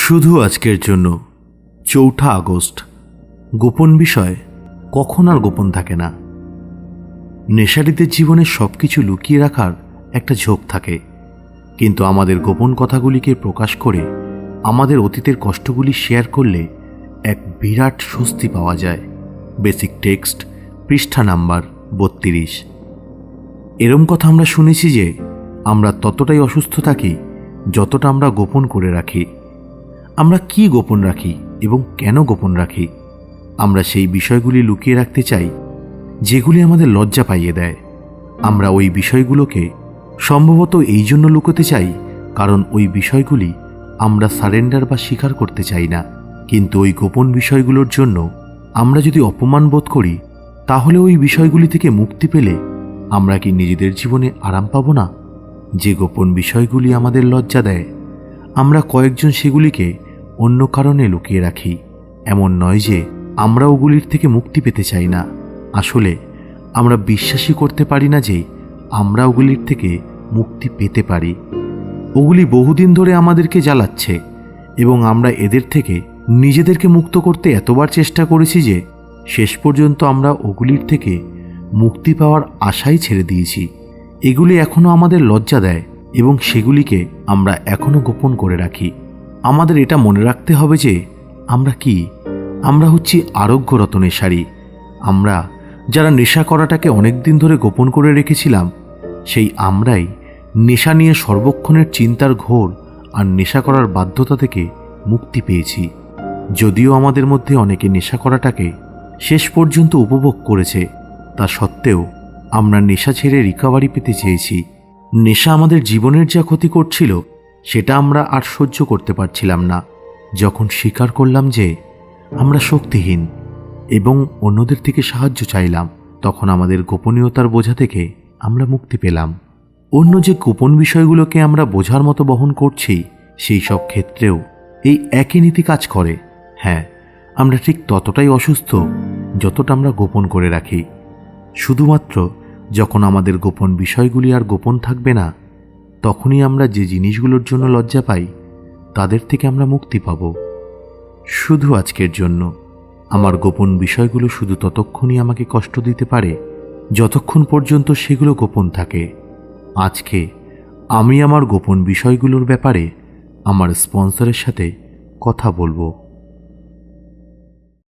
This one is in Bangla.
শুধু আজকের জন্য ৪ঠা আগস্ট। গোপন বিষয় কখন আর গোপন থাকে না। নেশারীদের জীবনে সবকিছু লুকিয়ে রাখার একটা ঝোঁক থাকে, কিন্তু আমাদের গোপন কথাগুলিকে প্রকাশ করে আমাদের অতীতের কষ্টগুলি শেয়ার করলে এক বিরাট স্বস্তি পাওয়া যায়। বেসিক টেক্সট, পৃষ্ঠা নাম্বার ৩২। এরম কথা আমরা শুনেছি যে আমরা ততটাই অসুস্থ থাকি যতটা আমরা গোপন করে রাখি। আমরা কি গোপন রাখি এবং কেন গোপন রাখি? আমরা সেই বিষয়গুলি লুকিয়ে রাখতে চাই যেগুলি আমাদের লজ্জা পাইয়ে দেয়। আমরা ওই বিষয়গুলোকে সম্ভবত এই জন্য লুকোতে চাই কারণ ওই বিষয়গুলি আমরা সারেন্ডার বা স্বীকার করতে চাই না। কিন্তু ওই গোপন বিষয়গুলোর জন্য আমরা যদি অপমান বোধ করি, তাহলে ওই বিষয়গুলি থেকে মুক্তি পেলে আমরা কি নিজেদের জীবনে আরাম পাব না? যে গোপন বিষয়গুলি আমাদের লজ্জা দেয়, আমরা কয়েকজন সেগুলিকে অন্য কারণে লুকিয়ে রাখি। এমন নয় যে আমরা ওগুলির থেকে মুক্তি পেতে চাই না, আসলে আমরা বিশ্বাসই করতে পারি না যে আমরা ওগুলির থেকে মুক্তি পেতে পারি। ওগুলি বহুদিন ধরে আমাদেরকে জ্বালাচ্ছে এবং আমরা এদের থেকে নিজেদেরকে মুক্ত করতে এতবার চেষ্টা করেছি যে শেষ পর্যন্ত আমরা ওগুলির থেকে মুক্তি পাওয়ার আশাই ছেড়ে দিয়েছি। এগুলি এখনও আমাদের লজ্জা দেয় এবং সেগুলিকে আমরা এখনও গোপন করে রাখি। আমাদের এটা মনে রাখতে হবে যে আমরা হচ্ছি আরোগ্যরত নেশারি। আমরা যারা নেশা করাটাকে অনেক দিন ধরে গোপন করে রেখেছিলাম, সেই আমরাই নেশা নিয়ে সর্বক্ষণের চিন্তার ঘোর আর নেশা করার বাধ্যতা থেকে মুক্তি পেয়েছি। যদিও আমাদের মধ্যে অনেকে নেশা করাটাকে শেষ পর্যন্ত উপভোগ করেছে, তা সত্ত্বেও আমরা নেশা ছেড়ে রিকভারি পেতে চেয়েছি। নেশা আমাদের জীবনের যা ক্ষতি করছিল সেটা আমরা আর সহ্য করতে পারছিলাম না। যখন স্বীকার করলাম যে আমরা শক্তিহীন এবং অন্যদের থেকে সাহায্য চাইলাম, তখন আমাদের গোপনীয়তার বোঝা থেকে আমরা মুক্তি পেলাম। অন্য যে গোপন বিষয়গুলোকে আমরা বোঝার মতো বহন করছি, সেই সব ক্ষেত্রেও এই একই নীতি কাজ করে। হ্যাঁ, আমরা ঠিক ততটাই অসুস্থ যতটা আমরা গোপন করে রাখি। শুধুমাত্র যখন আমাদের গোপন বিষয়গুলি আর গোপন থাকবে না, তখনই আমরা যে জিনিসগুলোর জন্য লজ্জা পাই তাদের থেকে আমরা মুক্তি পাব। শুধু আজকের জন্য আমার গোপন বিষয়গুলো শুধু ততক্ষণই আমাকে কষ্ট দিতে পারে যতক্ষণ পর্যন্ত সেগুলো গোপন থাকে। আজকে আমি আমার গোপন বিষয়গুলোর ব্যাপারে আমার স্পন্সরের সাথে কথা বলবো।